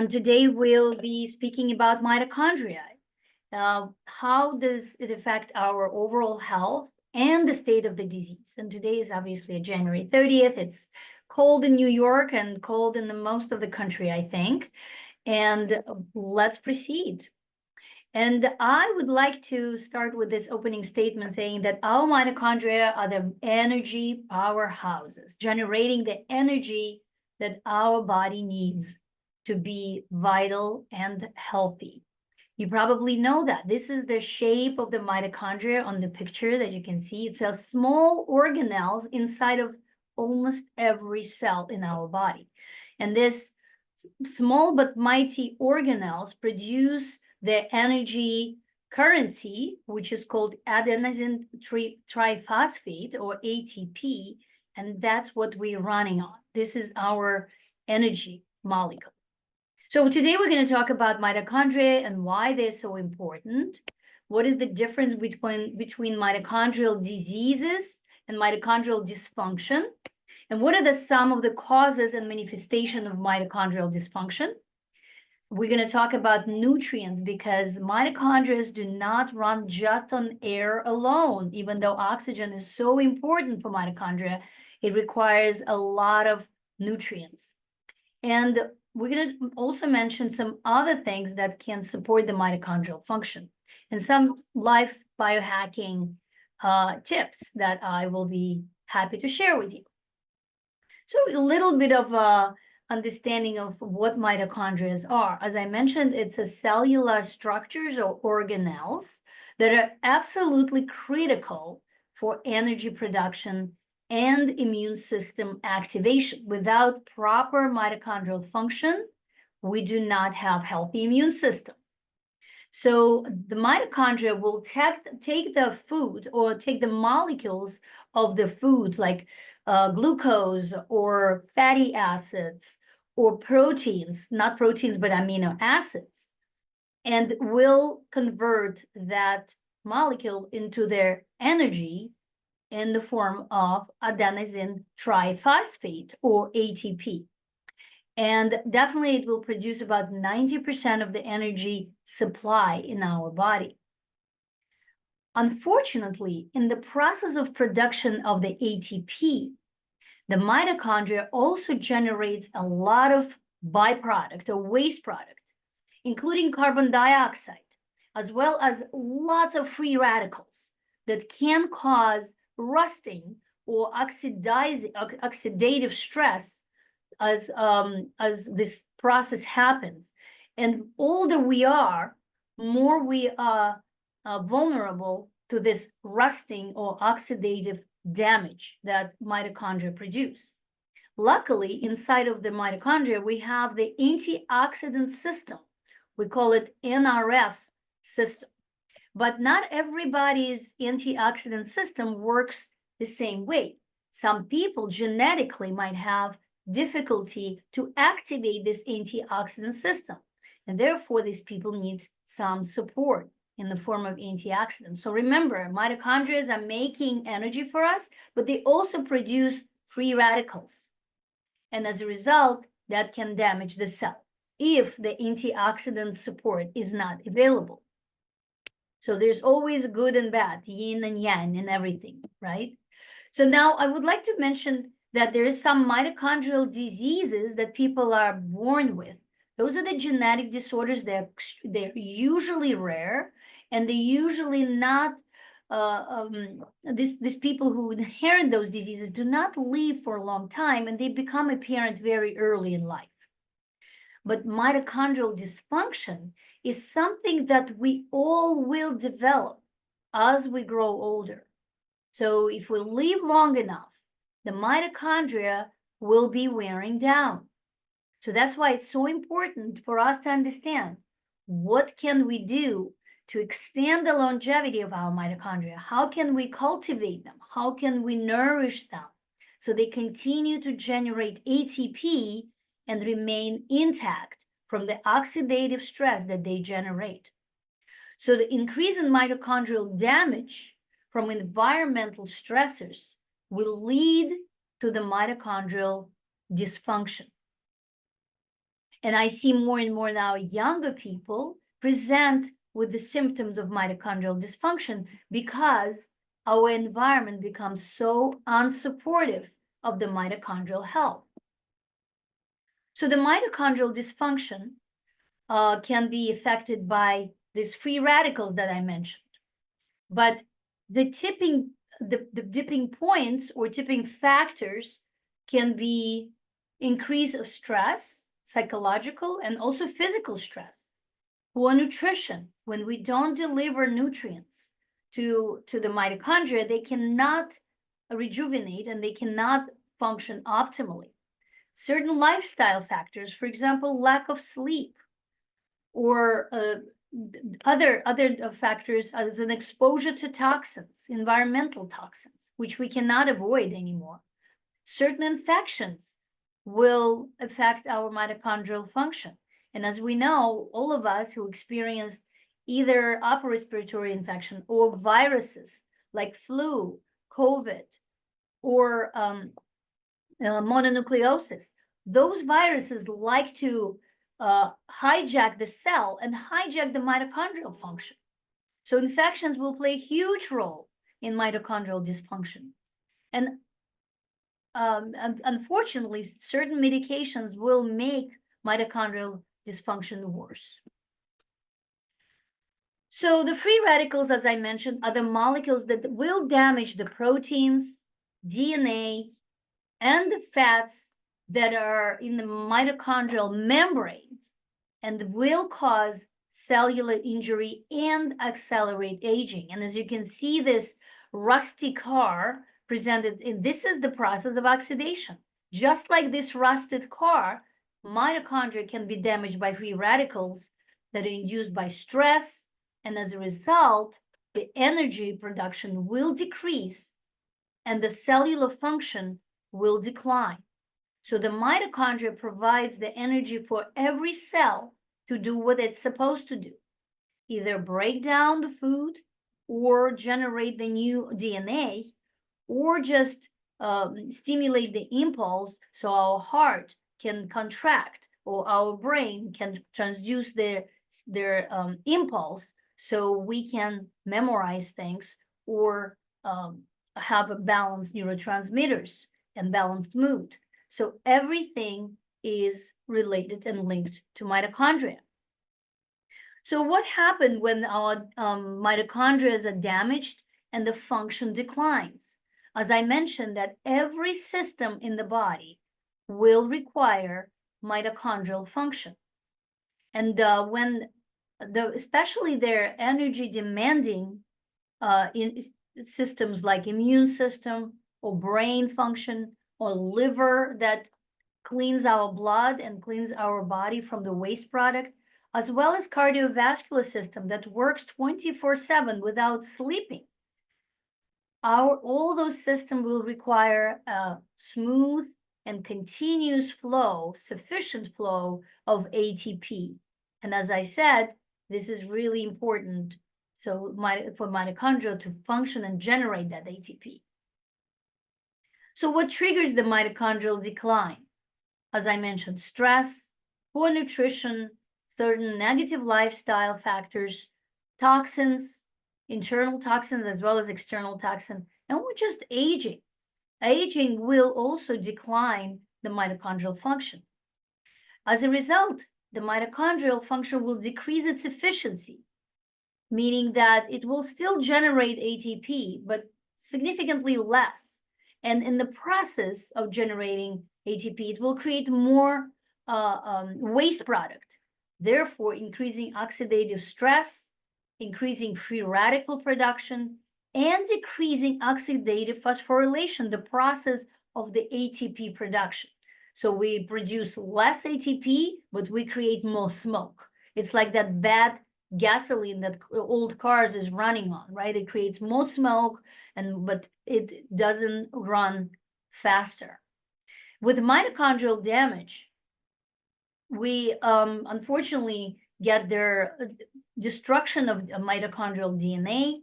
And today we'll be speaking about mitochondria. How does it affect our overall health and the state of the disease? And today is obviously January 30th. It's cold in New Most of the country, I think. And let's proceed. And I would like to start with this opening statement saying that our mitochondria are the energy powerhouses, generating the energy that our body needs to be vital and healthy. You probably know that. This is the shape of the mitochondria on the picture that you can see. It's a small organelles inside of almost every cell in our body. And this small but mighty organelles produce the energy currency, which is called adenosine triphosphate or ATP, and that's what we're running on. This is our energy molecule. So today we're going to talk about mitochondria and why they're so important. What is the difference between mitochondrial diseases and mitochondrial dysfunction? And what are some of the causes and manifestation of mitochondrial dysfunction? We're going to talk about nutrients because mitochondria do not run just on air alone. Even though oxygen is so important for mitochondria, it requires a lot of nutrients. And we're going to also mention some other things that can support the mitochondrial function and some life biohacking tips that I will be happy to share with you. So a little bit of understanding of what mitochondria are. As I mentioned, it's a cellular structures or organelles that are absolutely critical for energy production and immune system activation. Without proper mitochondrial function, we do not have healthy immune system. So the mitochondria will take the food or take the molecules of the food like glucose or fatty acids or proteins, not proteins, but amino acids, and will convert that molecule into their energy in the form of adenosine triphosphate or ATP. And definitely it will produce about 90% of the energy supply in our body. Unfortunately, in the process of production of the ATP, the mitochondria also generates a lot of byproduct or waste product, including carbon dioxide, as well as lots of free radicals that can cause rusting or oxidative stress as this process happens. And older we are, more we are vulnerable to this rusting or oxidative damage that mitochondria produce. Luckily, inside of the mitochondria, we have the antioxidant system. We call it NRF system. But not everybody's antioxidant system works the same way. Some people genetically might have difficulty to activate this antioxidant system, and therefore these people need some support in the form of antioxidants. So remember, mitochondria are making energy for us, but they also produce free radicals. And as a result, that can damage the cell if the antioxidant support is not available. So there's always good and bad, yin and yang in everything, right? So now I would like to mention that there is some mitochondrial diseases that people are born with. Those are the genetic disorders. They're usually rare, and they usually not, these people who inherit those diseases do not live for a long time, and they become apparent very early in life. But mitochondrial dysfunction is something that we all will develop as we grow older. So if we live long enough, the mitochondria will be wearing down. So that's why it's so important for us to understand what can we do to extend the longevity of our mitochondria. How can we cultivate them? How can we nourish them so they continue to generate ATP and remain intact from the oxidative stress that they generate? So the increase in mitochondrial damage from environmental stressors will lead to the mitochondrial dysfunction. And I see more and more now younger people present with the symptoms of mitochondrial dysfunction because our environment becomes so unsupportive of the mitochondrial health. So the mitochondrial dysfunction can be affected by these free radicals that I mentioned. But the dipping points or tipping factors can be increase of stress, psychological and also physical stress, poor nutrition. When we don't deliver nutrients to the mitochondria, they cannot rejuvenate and they cannot function optimally. Certain lifestyle factors, for example, lack of sleep, or other factors as an exposure to toxins, environmental toxins, which we cannot avoid anymore. Certain infections will affect our mitochondrial function. And as we know, all of us who experienced either upper respiratory infection or viruses like flu, COVID, or mononucleosis, those viruses like to hijack the cell and hijack the mitochondrial function. So infections will play a huge role in mitochondrial dysfunction. And unfortunately, certain medications will make mitochondrial dysfunction worse. So the free radicals, as I mentioned, are the molecules that will damage the proteins, DNA, and the fats that are in the mitochondrial membranes and will cause cellular injury and accelerate aging. And as you can see, this rusty car presented in this is the process of oxidation. Just like this rusted car, mitochondria can be damaged by free radicals that are induced by stress, and as a result, the energy production will decrease and the cellular function will decline. So the mitochondria provides the energy for every cell to do what it's supposed to do, either break down the food or generate the new DNA, or just stimulate the impulse so our heart can contract or our brain can transduce their impulse so we can memorize things or have a balanced neurotransmitters and balanced mood. So everything is related and linked to mitochondria. So what happened when our mitochondria are damaged and the function declines? As I mentioned, that every system in the body will require mitochondrial function. And when especially their energy demanding in systems like immune system or brain function or liver that cleans our blood and cleans our body from the waste product, as well as cardiovascular system that works 24/7 without sleeping. All those systems will require a smooth and continuous flow, sufficient flow of ATP. And as I said, this is really important for mitochondria to function and generate that ATP. So what triggers the mitochondrial decline? As I mentioned, stress, poor nutrition, certain negative lifestyle factors, toxins, internal toxins as well as external toxins, and we're just aging. Aging will also decline the mitochondrial function. As a result, the mitochondrial function will decrease its efficiency, meaning that it will still generate ATP, but significantly less. And in the process of generating ATP, it will create more waste product, therefore increasing oxidative stress, increasing free radical production, and decreasing oxidative phosphorylation, the process of the ATP production. So we produce less ATP, but we create more smoke. It's like that bad gasoline that old cars is running on, right? It creates more smoke, but it doesn't run faster. With mitochondrial damage, we unfortunately get their destruction of mitochondrial DNA,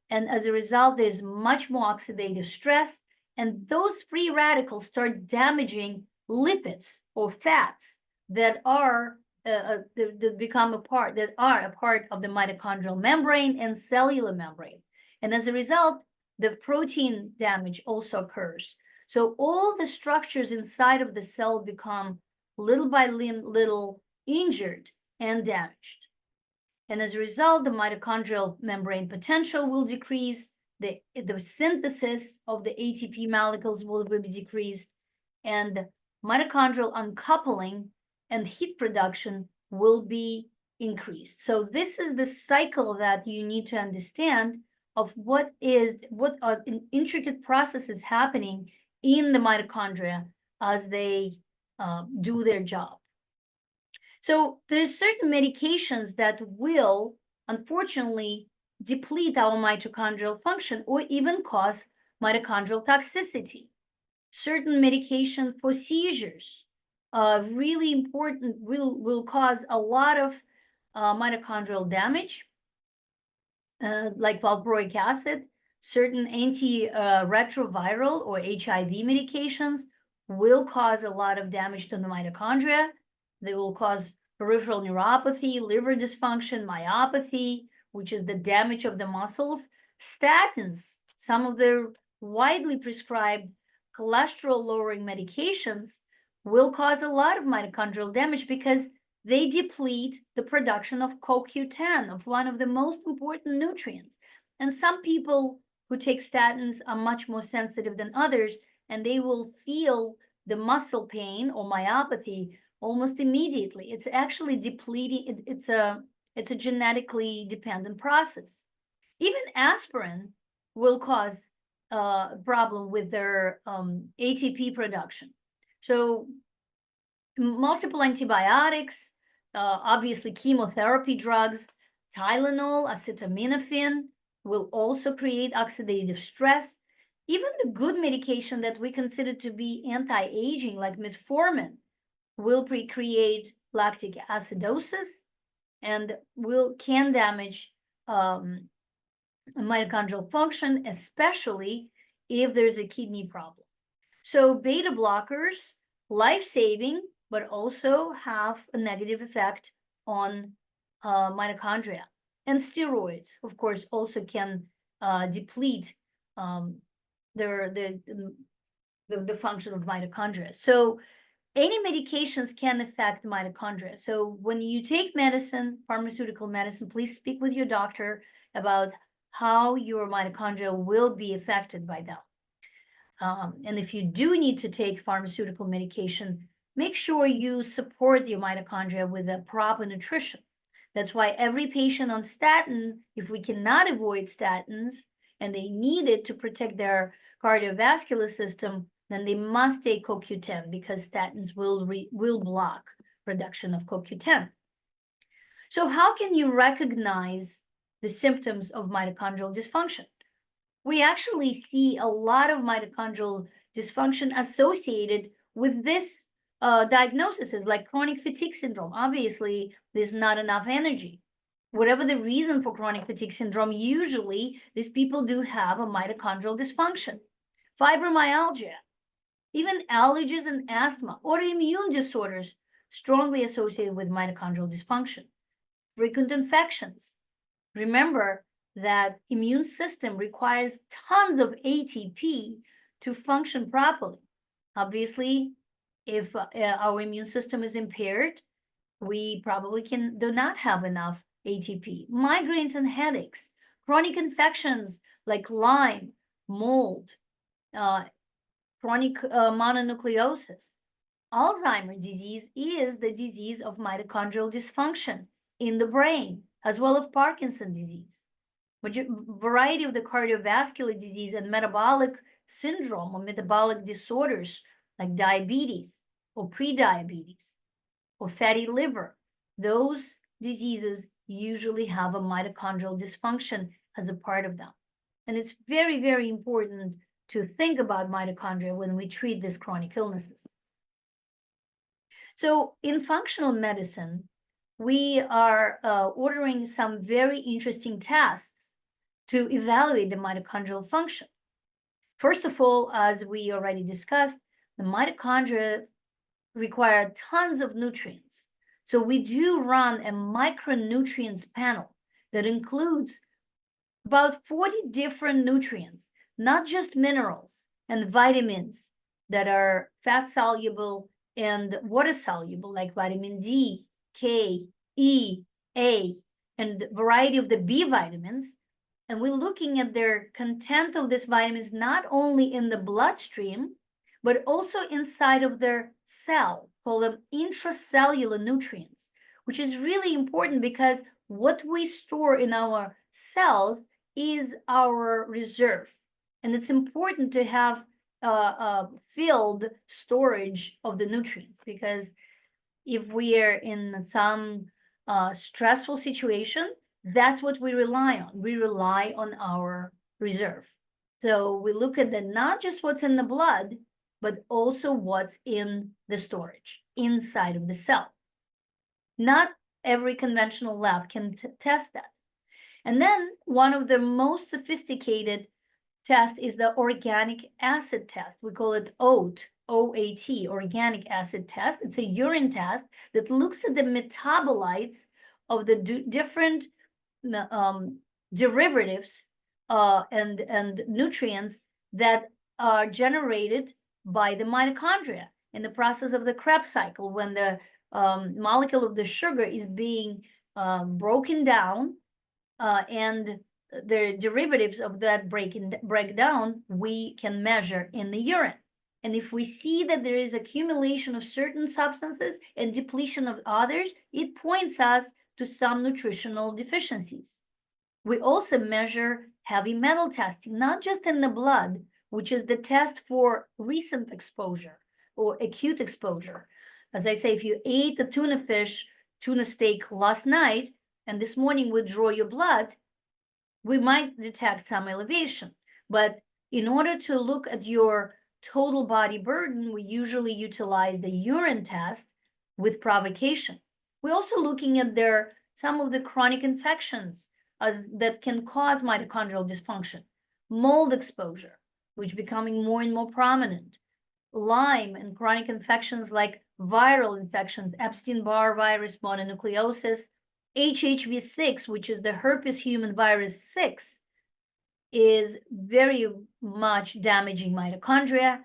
and as a result, there's much more oxidative stress, and those free radicals start damaging lipids or fats that are that become a part that are a part of the mitochondrial membrane and cellular membrane. And as a result, the protein damage also occurs. So all the structures inside of the cell become little by little injured and damaged. And as a result, the mitochondrial membrane potential will decrease, the synthesis of the ATP molecules will be decreased, and mitochondrial uncoupling and heat production will be increased. So this is the cycle that you need to understand of what are intricate processes happening in the mitochondria as they do their job. So there's certain medications that will, unfortunately, deplete our mitochondrial function or even cause mitochondrial toxicity. Certain medication for seizures, really important, will cause a lot of mitochondrial damage, like valproic acid. Certain antiretroviral or HIV medications will cause a lot of damage to the mitochondria. They will cause peripheral neuropathy, liver dysfunction, myopathy, which is the damage of the muscles. Statins, some of the widely prescribed cholesterol-lowering medications, will cause a lot of mitochondrial damage because they deplete the production of CoQ10, of one of the most important nutrients. And some people who take statins are much more sensitive than others, and they will feel the muscle pain or myopathy almost immediately. It's actually depleting. It's a genetically dependent process. Even aspirin will cause a problem with their ATP production. So multiple antibiotics, obviously chemotherapy drugs, Tylenol, acetaminophen will also create oxidative stress. Even the good medication that we consider to be anti-aging, like metformin, will create lactic acidosis and can damage mitochondrial function, especially if there's a kidney problem. So beta blockers, life-saving, but also have a negative effect on mitochondria. And steroids, of course, also can deplete the function of mitochondria. So any medications can affect mitochondria. So when you take medicine, pharmaceutical medicine, please speak with your doctor about how your mitochondria will be affected by them. And if you do need to take pharmaceutical medication, make sure you support your mitochondria with a proper nutrition. That's why every patient on statin, if we cannot avoid statins and they need it to protect their cardiovascular system, then they must take CoQ10 because statins will block production of CoQ10. So how can you recognize the symptoms of mitochondrial dysfunction? We actually see a lot of mitochondrial dysfunction associated with this diagnosis, like chronic fatigue syndrome. Obviously, there's not enough energy. Whatever the reason for chronic fatigue syndrome, usually these people do have a mitochondrial dysfunction. Fibromyalgia, even allergies and asthma, autoimmune disorders strongly associated with mitochondrial dysfunction. Frequent infections. Remember that immune system requires tons of ATP to function properly. Obviously, if our immune system is impaired, we probably do not have enough ATP. Migraines and headaches, chronic infections like Lyme, mold, chronic mononucleosis. Alzheimer's disease is the disease of mitochondrial dysfunction in the brain, as well as Parkinson's disease. Variety of the cardiovascular disease and metabolic syndrome or metabolic disorders like diabetes or prediabetes or fatty liver, those diseases usually have a mitochondrial dysfunction as a part of them. And it's very, very important to think about mitochondria when we treat these chronic illnesses. So in functional medicine, we are ordering some very interesting tests to evaluate the mitochondrial function. First of all, as we already discussed, the mitochondria require tons of nutrients. So we do run a micronutrients panel that includes about 40 different nutrients, not just minerals and vitamins that are fat soluble and water soluble, like vitamin D, K, E, A, and a variety of the B vitamins. And we're looking at their content of these vitamins not only in the bloodstream, but also inside of their cell, call them intracellular nutrients, which is really important because what we store in our cells is our reserve. And it's important to have filled storage of the nutrients, because if we are in some stressful situation, that's what we rely on. We rely on our reserve. So we look at not just what's in the blood, but also what's in the storage inside of the cell. Not every conventional lab can test that. And then one of the most sophisticated tests is the organic acid test. We call it OAT, OAT, organic acid test. It's a urine test that looks at the metabolites of the different derivatives and nutrients that are generated by the mitochondria in the process of the Krebs cycle, when the molecule of the sugar is being broken down, and the derivatives of that breakdown we can measure in the urine. And if we see that there is accumulation of certain substances and depletion of others, it points us to some nutritional deficiencies. We also measure heavy metal testing, not just in the blood, which is the test for recent exposure or acute exposure. As I say, if you ate a tuna steak last night, and this morning we draw your blood, we might detect some elevation. But in order to look at your total body burden, we usually utilize the urine test with provocation. We're also looking at some of the chronic infections that can cause mitochondrial dysfunction, mold exposure, which becoming more and more prominent, Lyme and chronic infections like viral infections, Epstein-Barr virus, mononucleosis, HHV6, which is the herpes human virus 6, is very much damaging mitochondria,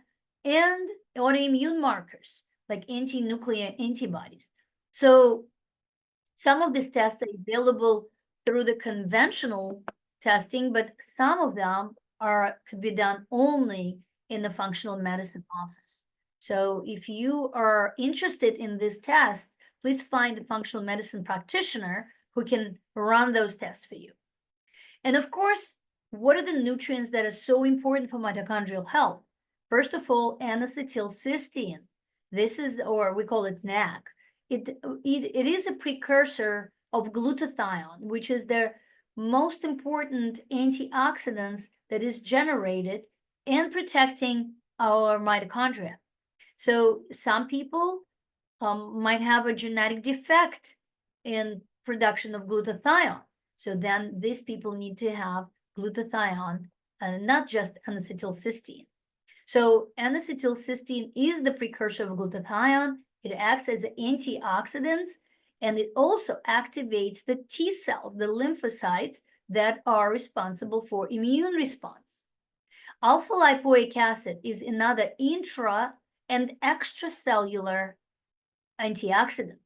and autoimmune markers like anti-nuclear antibodies. So some of these tests are available through the conventional testing, but some of them could be done only in the functional medicine office. So if you are interested in this test, please find a functional medicine practitioner who can run those tests for you. And of course, what are the nutrients that are so important for mitochondrial health? First of all, N-acetylcysteine. This is, or we call it NAC. It is a precursor of glutathione, which is the most important antioxidants that is generated and protecting our mitochondria. So some people might have a genetic defect in production of glutathione. So then these people need to have glutathione and not just N-acetylcysteine. So N-acetylcysteine is the precursor of glutathione. It acts as an antioxidant, and it also activates the T cells, the lymphocytes that are responsible for immune response. Alpha lipoic acid is another intra and extracellular antioxidant.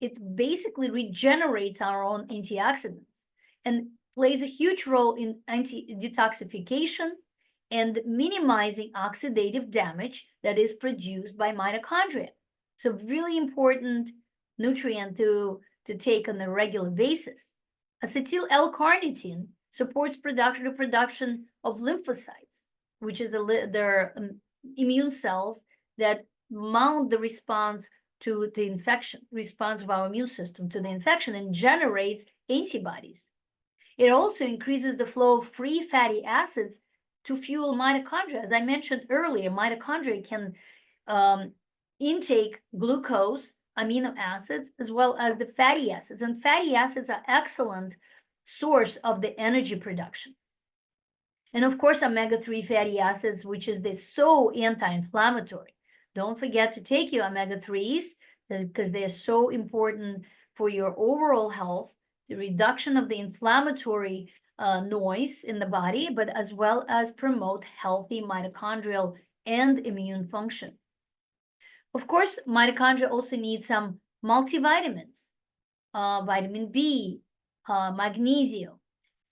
It basically regenerates our own antioxidants and plays a huge role in anti-detoxification and minimizing oxidative damage that is produced by mitochondria. So really important nutrient to take on a regular basis. Acetyl L-carnitine supports the production of lymphocytes, which is their immune cells that mount the response to the infection, response of our immune system to the infection, and generates antibodies. It also increases the flow of free fatty acids to fuel mitochondria. As I mentioned earlier, mitochondria can intake glucose, amino acids, as well as the fatty acids. And fatty acids are excellent source of the energy production. And of course, omega-3 fatty acids, which is so anti-inflammatory. Don't forget to take your omega-3s because they're so important for your overall health, the reduction of the inflammatory noise in the body, but as well as promote healthy mitochondrial and immune function. Of course, mitochondria also need some multivitamins, vitamin B, magnesium,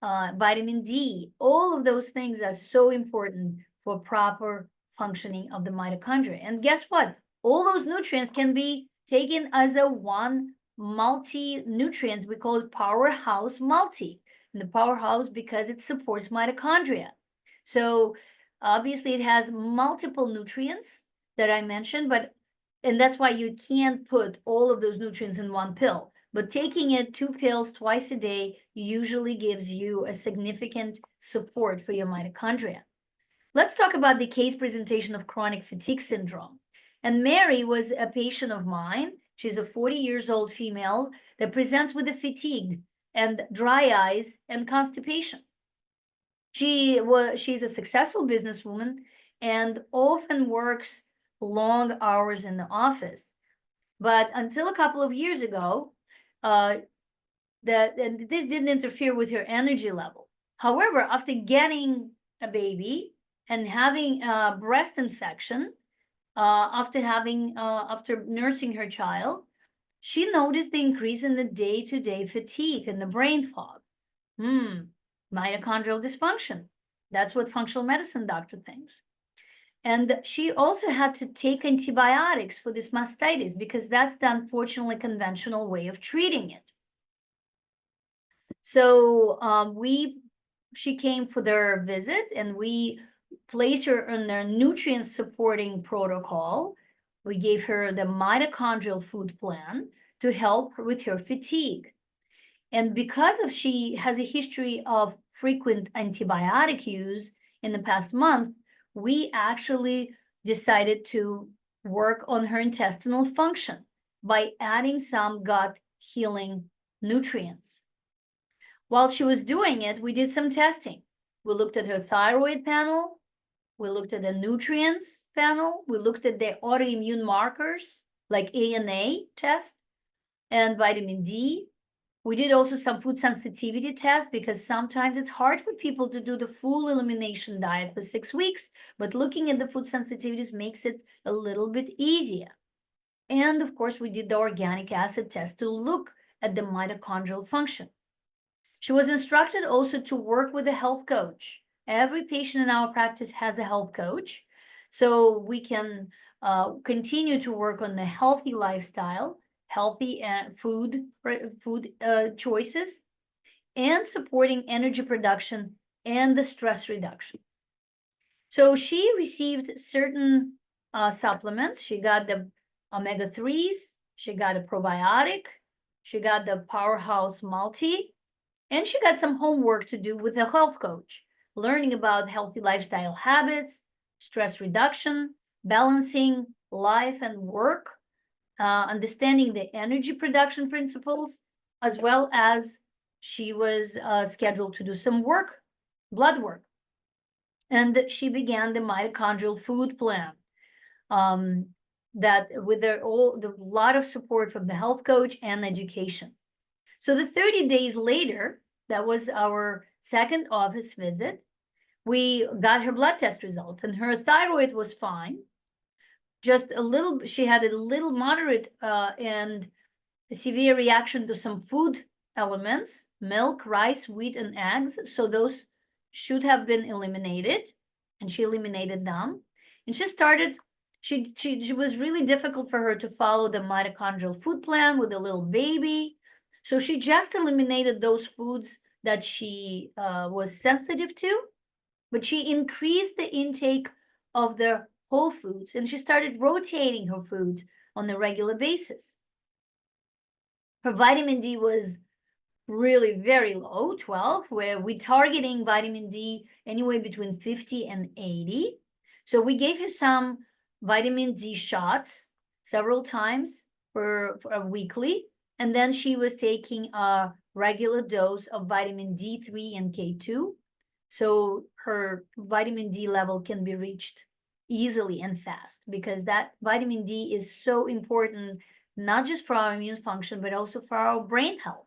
vitamin D. All of those things are so important for proper functioning of the mitochondria. And guess what? All those nutrients can be taken as a one multi-nutrients. We call it powerhouse multi. And the powerhouse because it supports mitochondria. So obviously it has multiple nutrients that I mentioned, and that's why you can't put all of those nutrients in one pill. But taking it 2 pills twice a day usually gives you a significant support for your mitochondria. Let's talk about the case presentation of chronic fatigue syndrome. And Mary was a patient of mine. She's a 40-year-old female that presents with a fatigue and dry eyes and constipation. She's a successful businesswoman and often works long hours in the office. But until a couple of years ago, this didn't interfere with her energy level. However, after getting a baby and having a breast infection, after nursing her child, she noticed the increase in the day-to-day fatigue and the brain fog. Mitochondrial dysfunction. That's what functional medicine doctor thinks. And she also had to take antibiotics for this mastitis because that's the unfortunately conventional way of treating it. So she came for their visit and we placed her in their nutrient supporting protocol. We gave her the mitochondrial food plan to help her with her fatigue. And because she has a history of frequent antibiotic use in the past month, we actually decided to work on her intestinal function by adding some gut healing nutrients. While she was doing it, we did some testing. We looked at her thyroid panel. We looked at the nutrients panel. We looked at the autoimmune markers like ANA test and vitamin D. We did also some food sensitivity tests because sometimes it's hard for people to do the full elimination diet for 6 weeks, but looking at the food sensitivities makes it a little bit easier. And of course, we did the organic acid test to look at the mitochondrial function. She was instructed also to work with a health coach. Every patient in our practice has a health coach, so we can continue to work on the healthy lifestyle, healthy food choices, and supporting energy production and the stress reduction. So she received certain supplements. She got the omega-3s, she got a probiotic, she got the powerhouse multi, and she got some homework to do with a health coach, learning about healthy lifestyle habits, stress reduction, balancing life and work, understanding the energy production principles, as well as she was scheduled to do some work, blood work. And she began the mitochondrial food plan that with a lot of support from the health coach and education. So the 30 days later, that was our second office visit, we got her blood test results and her thyroid was fine. Just a little, she had a little moderate and severe reaction to some food elements, milk, rice, wheat, and eggs. So those should have been eliminated, and she eliminated them. And she started, she was really difficult for her to follow the mitochondrial food plan with a little baby. So she just eliminated those foods that she was sensitive to, but she increased the intake of the whole foods, and she started rotating her foods on a regular basis. Her vitamin D was really very low, 12, where we're targeting vitamin D anywhere between 50 and 80. So we gave her some vitamin D shots several times for a weekly, and then she was taking a regular dose of vitamin D3 and K2. So her vitamin D level can be reached easily and fast, because that vitamin D is so important, not just for our immune function, but also for our brain health.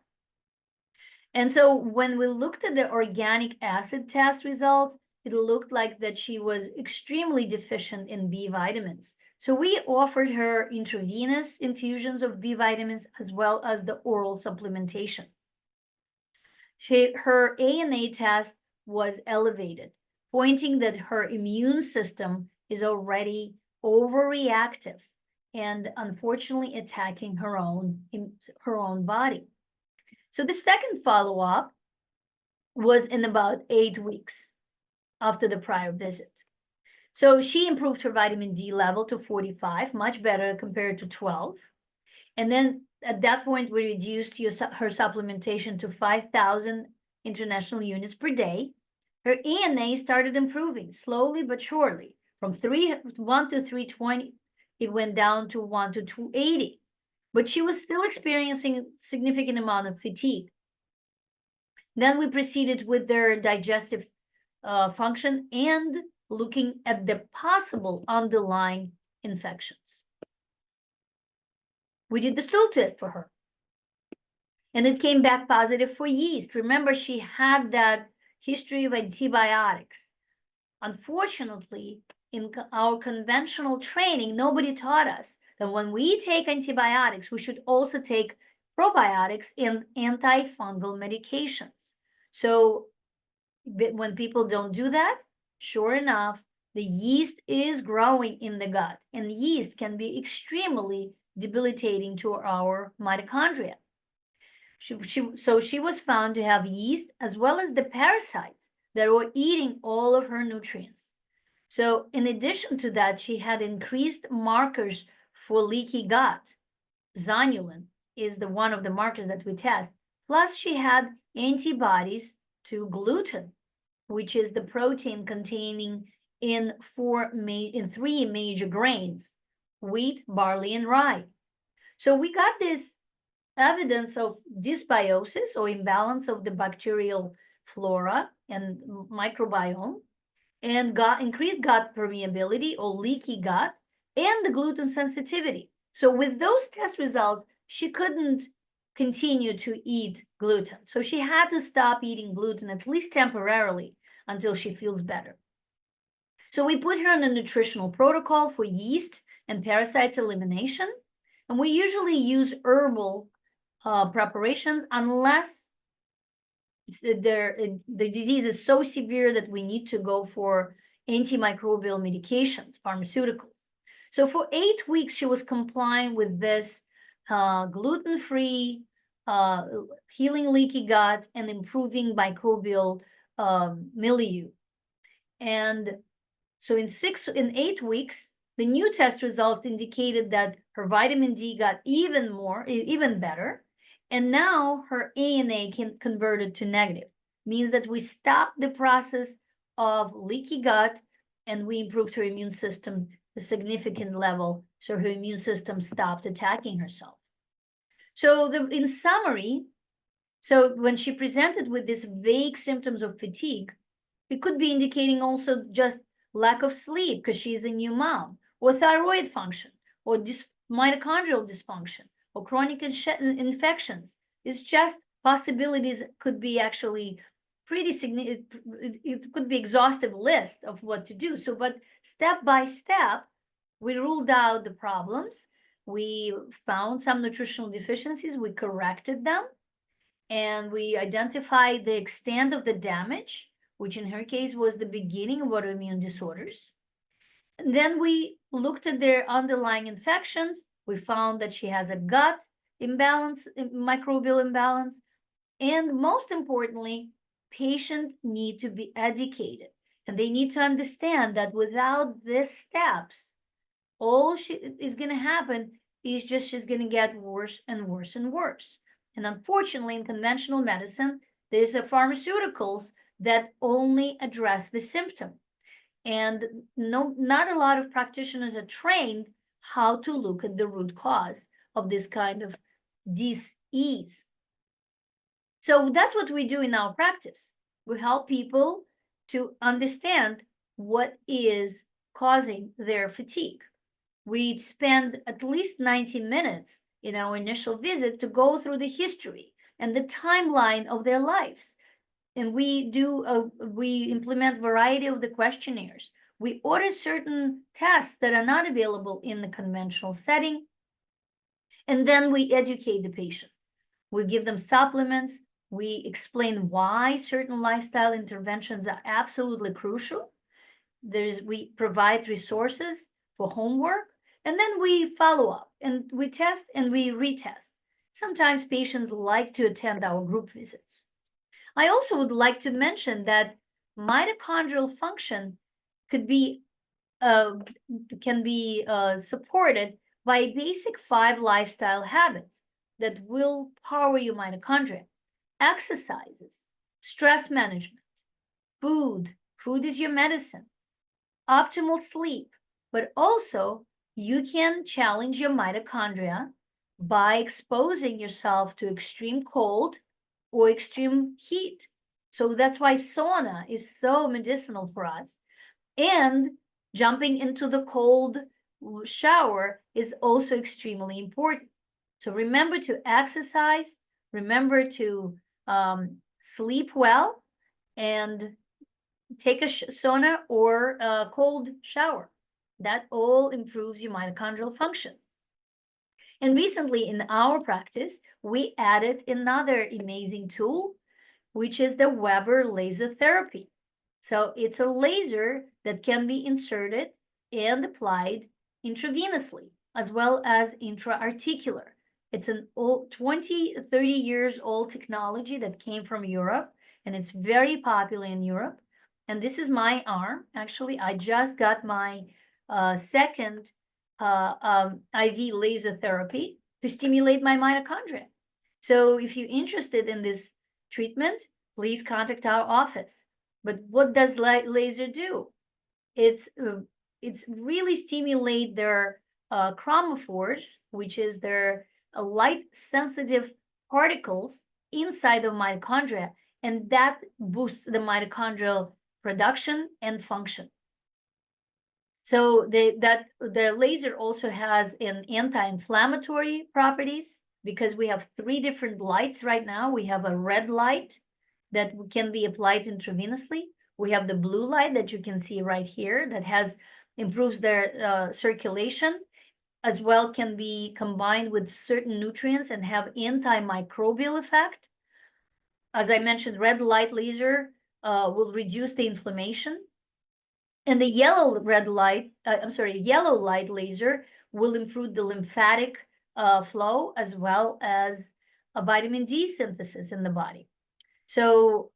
And so when we looked at the organic acid test results, it looked like that she was extremely deficient in B vitamins. So we offered her intravenous infusions of B vitamins as well as the oral supplementation. Her ANA test was elevated, pointing that her immune system is already overreactive and unfortunately attacking her own body. So the second follow-up was in about 8 weeks after the prior visit. So she improved her vitamin D level to 45, much better compared to 12. And then at that point, we reduced her supplementation to 5,000 international units per day. Her ANA started improving slowly but surely. From 1 to 320, it went down to 1 to 280. But she was still experiencing a significant amount of fatigue. Then we proceeded with their digestive function and looking at the possible underlying infections. We did the stool test for her, and it came back positive for yeast. Remember, she had that history of antibiotics. Unfortunately, in our conventional training, nobody taught us that when we take antibiotics, we should also take probiotics and antifungal medications. So when people don't do that, sure enough, the yeast is growing in the gut, and yeast can be extremely debilitating to our mitochondria. So she was found to have yeast as well as the parasites that were eating all of her nutrients. So in addition to that, she had increased markers for leaky gut. Zonulin is one of the markers that we test. Plus, she had antibodies to gluten, which is the protein containing in 3 major grains: wheat, barley, and rye. So we got this evidence of dysbiosis or imbalance of the bacterial flora and microbiome, and increased gut permeability or leaky gut, and the gluten sensitivity. So with those test results, she couldn't continue to eat gluten. So she had to stop eating gluten, at least temporarily, until she feels better. So we put her on a nutritional protocol for yeast and parasites elimination. And we usually use herbal preparations unless the disease is so severe that we need to go for antimicrobial medications, pharmaceuticals. So for 8 weeks, she was complying with this gluten-free, healing leaky gut, and improving microbial milieu. And so in 8 weeks, the new test results indicated that her vitamin D got even better. And now her ANA converted to negative, means that we stopped the process of leaky gut and we improved her immune system to a significant level, so her immune system stopped attacking herself. So in summary, so when she presented with these vague symptoms of fatigue, it could be indicating also just lack of sleep because she's a new mom, or thyroid function, or mitochondrial dysfunction, or chronic infections. It's just possibilities. Could be actually pretty significant. It could be exhaustive list of what to do. So, but step by step, we ruled out the problems. We found some nutritional deficiencies. We corrected them, and we identified the extent of the damage, which in her case was the beginning of autoimmune disorders. And then we looked at their underlying infections. We found that she has a gut imbalance, microbial imbalance. And most importantly, patients need to be educated. And they need to understand that without these steps, all is going to happen is just she's going to get worse and worse and worse. And unfortunately, in conventional medicine, there's pharmaceuticals that only address the symptom. And not a lot of practitioners are trained how to look at the root cause of this kind of disease. So that's what we do in our practice. We help people to understand what is causing their fatigue. We spend at least 90 minutes in our initial visit to go through the history and the timeline of their lives. And we implement a variety of the questionnaires. We order certain tests that are not available in the conventional setting, and then we educate the patient. We give them supplements. We explain why certain lifestyle interventions are absolutely crucial. We provide resources for homework, and then we follow up and we test and we retest. Sometimes patients like to attend our group visits. I also would like to mention that mitochondrial function could be can be supported by basic 5 lifestyle habits that will power your mitochondria: exercises, stress management, food. Food is your medicine, optimal sleep, but also you can challenge your mitochondria by exposing yourself to extreme cold or extreme heat. So that's why sauna is so medicinal for us. And jumping into the cold shower is also extremely important. So remember to exercise, remember to sleep well, and take a sauna or a cold shower. That all improves your mitochondrial function. And recently in our practice, we added another amazing tool, which is the Weber laser therapy. So it's a laser that can be inserted and applied intravenously, as well as intra-articular. It's an old 20, 30 years old technology that came from Europe, and it's very popular in Europe. And this is my arm. Actually, I just got my second IV laser therapy to stimulate my mitochondria. So if you're interested in this treatment, please contact our office. But what does laser do? It's really stimulate their chromophores, which is their light sensitive particles inside of mitochondria, and that boosts the mitochondrial production and function. So the laser also has an anti-inflammatory properties, because we have 3 different lights right now. We have a red light that can be applied intravenously. We have the blue light that you can see right here that improves their circulation, as well can be combined with certain nutrients and have antimicrobial effect. As I mentioned, red light laser will reduce the inflammation. And the yellow light laser will improve the lymphatic flow, as well as a vitamin D synthesis in the body. So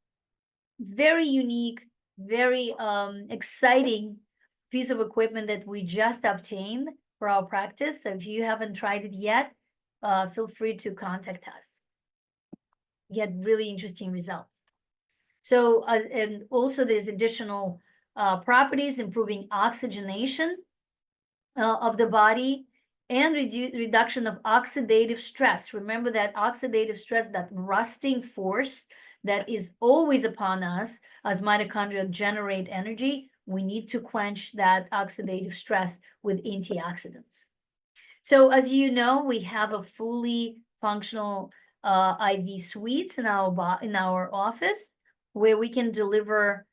very unique, very exciting piece of equipment that we just obtained for our practice. So if you haven't tried it yet, feel free to contact us. Get really interesting results. So, and also there's additional properties, improving oxygenation of the body and reduction of oxidative stress. Remember that oxidative stress, that rusting force that is always upon us as mitochondria generate energy. We need to quench that oxidative stress with antioxidants. So as you know, we have a fully functional IV suites in our office, where we can deliver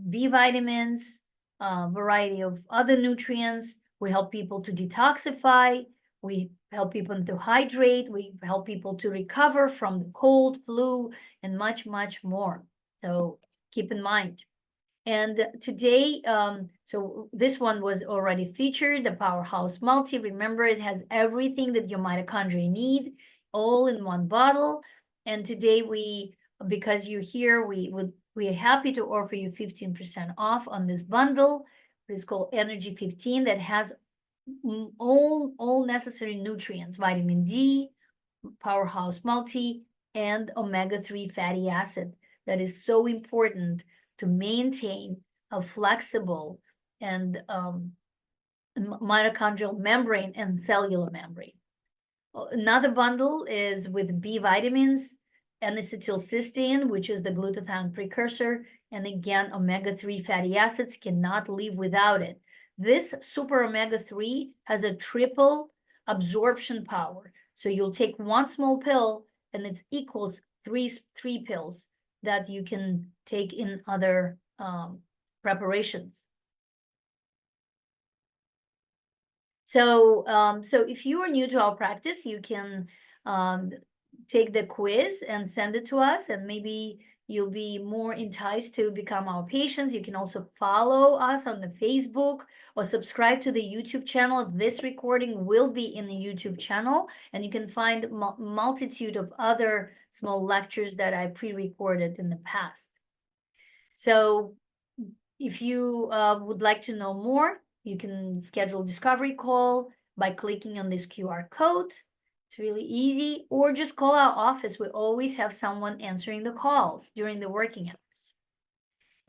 B vitamins, variety of other nutrients. We help people to detoxify. We help people to hydrate. We help people to recover from the cold, flu, and much, much more. So keep in mind. And today, so this one was already featured, the Powerhouse Multi. Remember, it has everything that your mitochondria need, all in one bottle. And today because you're here, we're happy to offer you 15% off on this bundle. It's called Energy 15, that has all necessary nutrients: vitamin D, Powerhouse Multi, and omega-3 fatty acid. That is so important to maintain a flexible and mitochondrial membrane and cellular membrane. Another bundle is with B vitamins, N-acetylcysteine, which is the glutathione precursor, and again, omega-3 fatty acids cannot live without it. This super omega-3 has a triple absorption power. So you'll take one small pill and it equals three pills that you can take in other preparations. So if you are new to our practice, you can take the quiz and send it to us, and maybe you'll be more enticed to become our patients. You can also follow us on the Facebook or subscribe to the YouTube channel. This recording will be in the YouTube channel, and you can find multitude of other small lectures that I pre-recorded in the past. So if you would like to know more, you can schedule a discovery call by clicking on this QR code. It's really easy, or just call our office. We always have someone answering the calls during the working hours.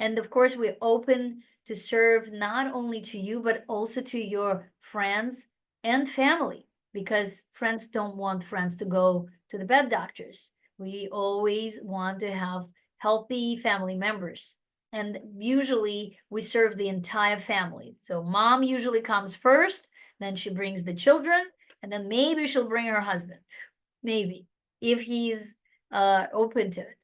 And of course, we're open to serve not only to you, but also to your friends and family, because friends don't want friends to go to the bed doctors. We always want to have healthy family members. And usually we serve the entire family. So mom usually comes first, then she brings the children, and then maybe she'll bring her husband, maybe, if he's open to it.